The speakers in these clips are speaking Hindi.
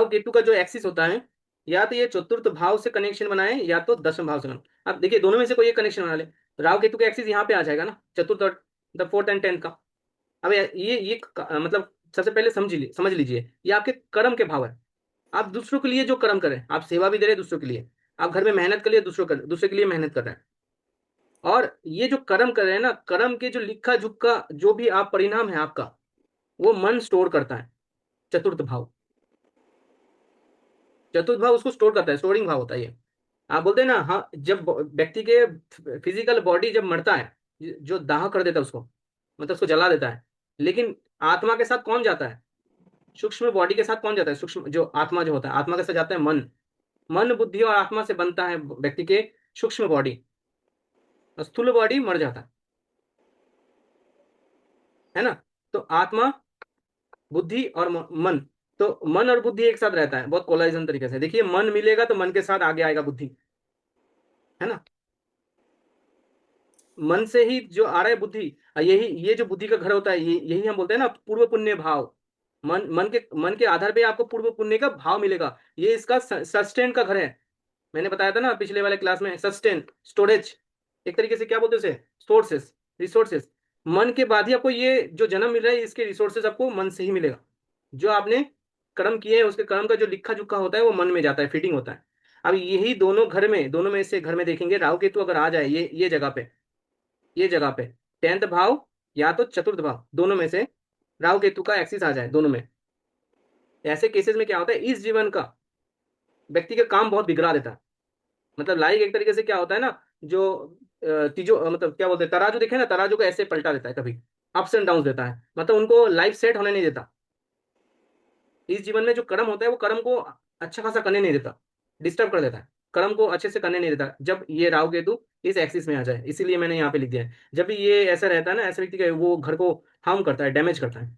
राहु केतु का जो एक्सिस होता है, या तो ये चतुर्थ भाव से कनेक्शन बनाए या तो दसम भाव से बनाए। अब देखिए दोनों में से कोई एक कनेक्शन बना ले। राहु केतु का एक्सिस यहाँ पे आ जाएगा ना, चतुर्थ और द फोर्थ एंड टेंथ का। अब मतलब सबसे पहले समझ लीजिए, ये आपके कर्म के भाव है। आप दूसरों के लिए जो कर्म करें, आप सेवा भी दे रहे हैं दूसरों के लिए, आप घर में मेहनत के लिए दूसरे के लिए मेहनत कर रहे हैं, और ये जो कर्म कर रहे हैं ना, कर्म के जो लिखा झुक्का जो भी आप परिणाम है आपका, वो मन स्टोर करता है। चतुर्थ भाव, चतुर्थ भाव उसको स्टोर करता है, स्टोरिंग भाव होता है ये। आप बोलते हैं ना, हाँ, जब व्यक्ति के फिजिकल बॉडी जब मरता है, जो दाह कर देता है उसको, मतलब उसको जला देता है, लेकिन आत्मा के साथ कौन जाता है? सूक्ष्म बॉडी के साथ कौन जाता है? सूक्ष्म जो आत्मा जो होता है, आत्मा के साथ जाता है मन। मन बुद्धि और आत्मा से बनता है व्यक्ति के सूक्ष्म बॉडी। स्थूल बॉडी मर जाता है ना। तो आत्मा, बुद्धि और मन, तो मन और बुद्धि एक साथ रहता है बहुत कोलाइजन तरीके से। देखिए मन मिलेगा तो मन के साथ आगे आएगा बुद्धि, है ना। मन से ही जो आ रहा है बुद्धि, यही ये जो बुद्धि का घर होता है, यही हम बोलते हैं ना पूर्व पुण्य भाव। मन के आधार पे आपको पूर्व पुण्य का भाव मिलेगा। ये इसका सस्टेन का घर है। मैंने बताया था ना पिछले वाले क्लास में, सस्टेन, स्टोरेज, एक तरीके से क्या बोलते हैं उसे, सोर्सेस, रिसोर्सेस। मन के बाद ही आपको ये जो जन्म मिल रहा है, इसके रिसोर्सेज आपको मन से ही मिलेगा। जो आपने कर्म किए हैं, उसके कर्म का जो लिखा जुखा होता है वो मन में जाता है, फिटिंग होता है। अब यही दोनों में से घर में देखेंगे, राहु केतु अगर आ जाए ये जगह पे, टेंथ भाव या तो चतुर्थ भाव, दोनों में से राहु केतु का एक्सिस आ जाए दोनों में, ऐसे केसेस में क्या होता है, इस जीवन का व्यक्ति का काम बहुत बिगड़ा देता है। मतलब लाइक एक तरीके से क्या होता है ना, जो तीजो मतलब क्या बोलते हैं, तराजू देखे ना, तराजू को ऐसे पलटा देता है, कभी अप्स एंड डाउन देता है, मतलब उनको लाइफ सेट होने नहीं देता। इस जीवन में जो कर्म होता है वो कर्म को अच्छा खासा करने नहीं देता, डिस्टर्ब कर देता है, कर्म को अच्छे से करने नहीं देता, जब ये राहु केतु इस एक्सिस में आ जाए। इसीलिए मैंने यहाँ पे लिख दिया है, जब भी ये ऐसा रहता है ना, ऐसे व्यक्ति का वो घर को हार्म करता है, डैमेज करता है।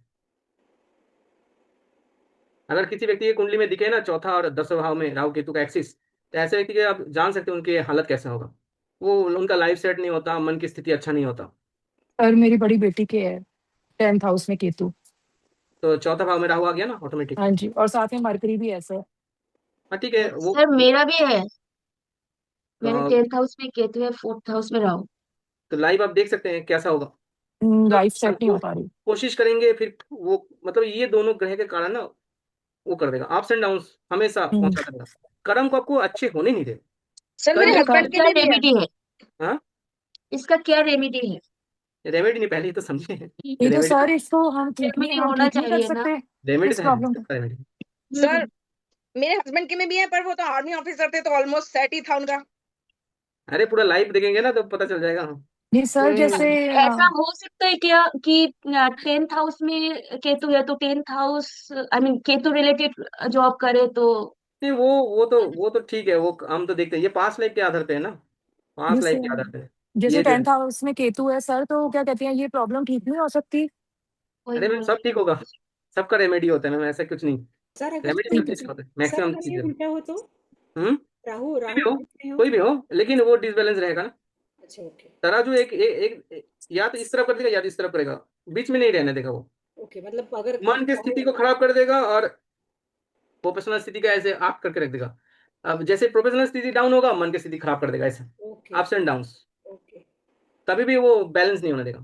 अगर किसी व्यक्ति की कुंडली में दिखे ना चौथा और दसवें भाव में राहु केतु का एक्सिस, तो ऐसे व्यक्ति के आप जान सकते हैं उनकी हालत कैसा होगा। वो उनका लाइफ सेट नहीं होता, मन की स्थिति अच्छा नहीं होता। और मेरी बड़ी बेटी के है 10th हाउस में केतु। तो चौथा भाव में राहु आ गया ना ऑटोमेटिक। हाँ जी, और साथ में मरकरी भी ऐसा है। हाँ ठीक है वो। सर मेरा भी है। मेरे तो, 10th हाउस में केतु है, 4th हाउस में राहु। तो लाइव आप देख सकते हैं कैसा होगा। तो लाइफ सेट नहीं हो पा रही। कोशिश करेंगे फिर वो, मतलब ये दोनों ग्रह के कारण ना, वो कर देगा अप्स एंड डाउन, हमेशा हम्म, पहुंचाता रहेगा, कर्म को आपको अच्छे होने नहीं देगा। सर कर मेरे ही इसका हस्बैंड के क्या लिए भी है। रेमेडी है? हाँ, इसका क्या रेमेडी है? रेमेडी नहीं, पहले ही तो समझे। ये तो रेमेडी सर इसको हम रेमेडी हम होना ठीक नहीं कर चाहिए ना। सकते रेमेडी इस तो है, प्रॉब्लम को। सबका रेमेडी। सर मेरे हस्बैंड के में भी है, पर वो तो आर्मी ऑफिसर थे, तो ऑलमोस्ट सेट ही था उनका। अरे पूरा लाइव देखेंगे ना तो पता चल जाएगा। नहीं सर, जैसे ऐसा हो सकता है क्या कि 10th हाउस में केतु है तो 10th house, I mean Ketu related job करे तो? नहीं वो तो ठीक है, वो हम तो देखते हैं, ये पास लाइफ के आधार पे है ना, पास जैसे लाइफ के आधार पे। जैसे ये जो है, 10th हाउस में केतु है सर, तो क्या कहते हैं, ये प्रॉब्लम ठीक नहीं हो सकती? वही अरे मैम बोल सब रही ठीक हूँ। होगा, सबका रेमेडी होता है मैम, ऐसा कुछ नहीं। सर अगर रेमेडी ठीक सब है चीज सर। होता है, सर मैक्सिमम अगर ये चीजें। उल्टा हो तो राहु कोई राहु भी हो, में हो कोई तो? भी हो, लेकिन वो डिसबैलेंस रहेगा ना। अच्छा ओके। तराजू या तो इस तरफ कर देगा या तो इस तरफ करेगा, बीच में नहीं रहने देगा वो। ओके मतलब अगर मन की राहु। स्थिति को खराब कर देगा और प्रोफेशनल स्थिति का ऐसे आप करके रख देगा। अब जैसे प्रोफेशनल स्थिति डाउन होगा, मन की स्थिति खराब कर देगा, ऐसे okay ups and downs, okay. कभी भी वो बैलेंस नहीं होने देगा।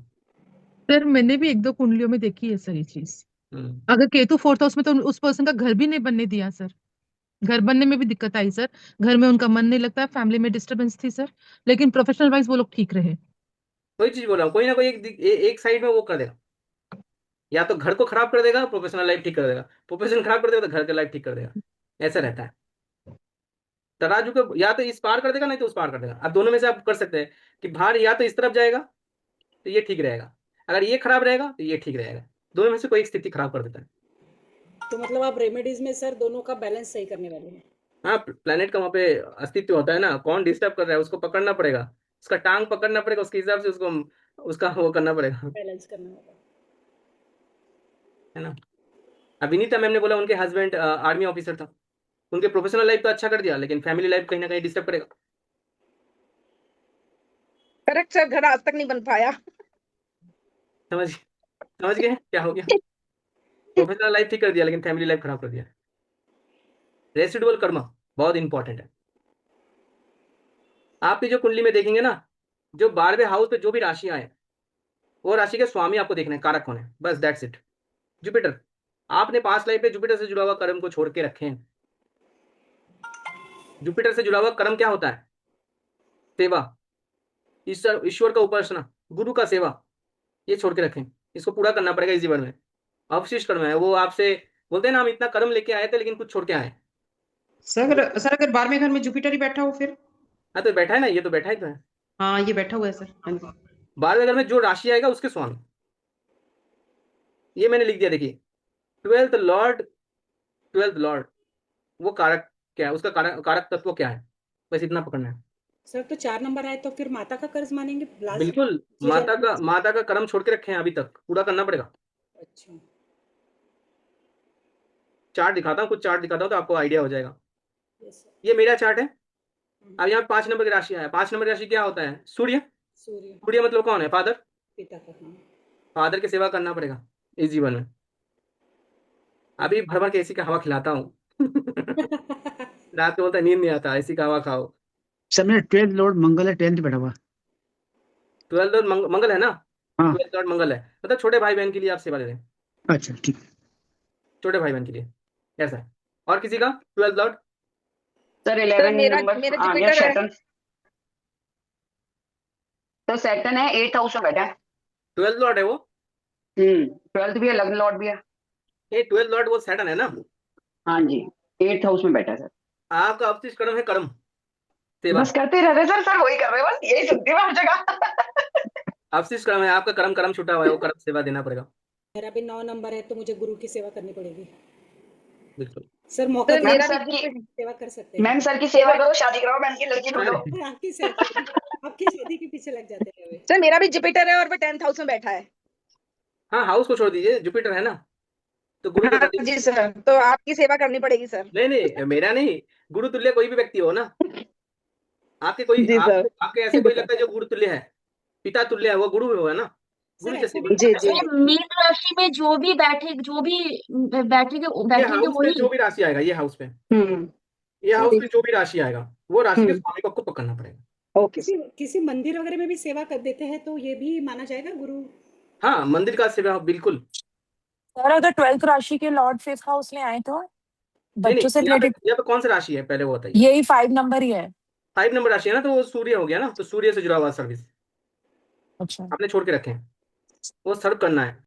सर मैंने भी एक दो कुंडलियों में देखी है सर ये चीज। हम्म। अगर केतु 4th हाउस में तो उस पर्सन का घर भी नहीं बनने दिया सर। घर बनने में भी दिक्कत आई सर। घर में उनका मन नहीं लगता, फैमिली में डिस्टरबेंस थी सर। लेकिन प्रोफेशनल वाइज वो लोग ठीक रहे। कोई चीज बोल रहा हूँ, कोई ना कोई एक साइड में वो कर देगा, या तो घर को खराब कर देगा, प्रोफेशनल लाइफ ठीक कर देगा, प्रोफेशनल खराब कर देगा तो घर का लाइफ ठीक कर देगा, ऐसा रहता है। तराजू को या तो इस पार कर देगा, नहीं तो उस पार कर देगा। अब दोनों में से आप कर सकते हैं कि भार या तो इस तरफ जाएगा तो ये ठीक रहेगा, अगर ये खराब रहेगा तो ये ठीक रहेगा, दोनों में से कोई एक स्थिति खराब कर देता है। तो मतलब आप रेमेडीज में सर दोनों का बैलेंस सही करने वाले हैं? हाँ, प्लेनेट का वहाँ पे अस्तित्व होता है ना, कौन डिस्टर्ब कर रहा है उसको पकड़ना पड़ेगा, उसका टांग पकड़ना पड़ेगा, उसके हिसाब से उसको उसका वो करना पड़ेगा, बैलेंस करना होगा। है ना। अभिनीता मैम ने बोला उनके हस्बैंड आर्मी ऑफिसर था, उनके प्रोफेशनल लाइफ तो अच्छा कर दिया, लेकिन फैमिली लाइफ कहीं ना कहीं डिस्टर्ब करेगा। करेक्ट सर, घर आज तक नहीं बन पाया। समझ समझ गए क्या हो गया? प्रोफेशनल लाइफ ठीक कर दिया लेकिन फैमिली लाइफ खराब कर दिया। रेसिडुअल कर्म बहुत इंपॉर्टेंट है। आपकी जो कुंडली में देखेंगे ना, जो 12वें हाउस पे जो भी राशियां है, वो राशि के स्वामी आपको देखना है, कारक कौन है, बस दैट्स इट। जुपिटर, आपने पास्ट लाइफ पे जुपिटर से जुड़ा हुआ कर्म को छोड़ के रखे हैं। जुपिटर से जुड़ा हुआ कर्म क्या होता है? सेवा, ईश्वर का उपासना, गुरु का सेवा, ये छोड़ के रखें। इसको पूरा करना पड़ेगा इस जीवन में। अवशिष्ट कर्म है वो, आपसे बोलते हैं ना हम इतना कर्म लेके आए थे लेकिन कुछ छोड़ के आए। सर अगर 12वें घर में जुपिटर ही बैठा हो फिर? हाँ तो बैठा है ना, ये तो बैठा ही तो है। हाँ, ये बैठा हुआ है सर। हाँ जी। 12वें घर में जो राशि आएगा उसके स्वामी, ये मैंने लिख दिया देखिए। 12th लॉर्ड वो कारक क्या है, उसका कारक तत्व क्या है, बस इतना पकड़ना है। सर तो 4 नंबर आए तो फिर माता का कर्ज मानेंगे लास्ट? बिल्कुल, माता का कर्म छोड़ के रखे हैं, अभी तक पूरा करना पड़ेगा। अच्छा, चार्ट दिखाता हूँ, कुछ चार्ट दिखाता हूँ तो आपको आइडिया हो जाएगा। Yes sir. ये मेरा चार्ट है। अब यहाँ 5 नंबर की राशि है। 5 नंबर की राशि क्या होता है? सूर्य। सूर्य सूर्य मतलब कौन है? फादर। पिता का, हाँ। फादर की सेवा करना पड़ेगा इस जीवन में। अभी भर भर के एसी का हवा खिलाता हूँ रात को बोलता है नींद नहीं आता, एसी का हवा खाओ। सर मेरा 12th लॉर्ड मंगल है 10th बैठा हुआ। 12th लॉर्ड मंगल है ना? हाँ। 12th लॉर्ड मंगल है, मतलब छोटे भाई बहन के लिए आप सेवा दे रहे हैं। अच्छा ठीक। छोटे भाई बहन के लिए ऐसा है। और किसी का 12th लॉर्ड? सर सर 11 मेरा नंबर मेरा आ गया जुपिटर है। सैटर्न। तो सैटर्न है 8th हाउस में बैठा है। 12th लॉर्ड है वो। 12th भी है, 11th लॉर्ड भी है। ये 12th लॉर्ड वो सैटर्न है ना? हाँ जी, 8th हाउस में बैठा है सर। आपका अवशिष्ट कर्म है कर्म, सेवा। बस करते रह रहे सर वही कर रहे हैं, बस यही सुनती हूँ हर जगह। अवशिष्ट कर्म है आपका, कर्म छूटा हुआ है, वो कर्म सेवा देना पड़ेगा। मेरा भी 9 नंबर है तो मुझे गुरु की सेवा करनी पड़ेगी। बिल्कुल। सर मौका सर दिया मेरा सर भी की सेवा कर सकते हैं। मैम सर की सेवा करो, शादी कराओ मैम की, लड़की ढूंढो। आपकी शादी के पीछे लग जाते हैं। सर मेरा भी जुपिटर है और वो 10th हाउस में बैठा है। हाँ, हाउस को छोड़ दीजिए, जुपिटर है ना, तो गुरु के हाँ प्रति। जी सर, तो आपकी सेवा करनी पड़ेगी सर। नहीं मेरा नहीं, गुरु तुल्य कोई भी व्यक्ति हो ना, आपके कोई जी सर। आपके ऐसे कोई लगता है जो गुरु तुल्य है, पिता तुल्य है, वो गुरु होगा ना, गुरु जैसे भी। जी जी। ये मीन राशि में जो भी बैठेंगे ये हाउस पे वही। जो भी राशि आएगा, ये हाउस पे, हम्म। ये हाउस पे जो भी राशि आएगा, वो राशि के स्वामी को आपको पकड़ना पड़ेगा। ओके। किसी मंदिर वगैरह में भी सेवा कर देते हैं तो ये भी माना जाएगा गुरु? हाँ, मंदिर का सेवा बिल्कुल। सर अगर 12th राशि के लॉर्ड 5th हाउस में आए तो बच्चों से यहाँ पे रिलेटेड? यहाँ पे कौन सा राशि है पहले वो बताइए। यही 5 नंबर ही है। 5 नंबर राशि है ना, तो वो सूर्य हो गया ना, तो सूर्य से जुड़ा हुआ सर्विस अच्छा। आपने छोड़ के रखे हैं, वो सर्व करना है।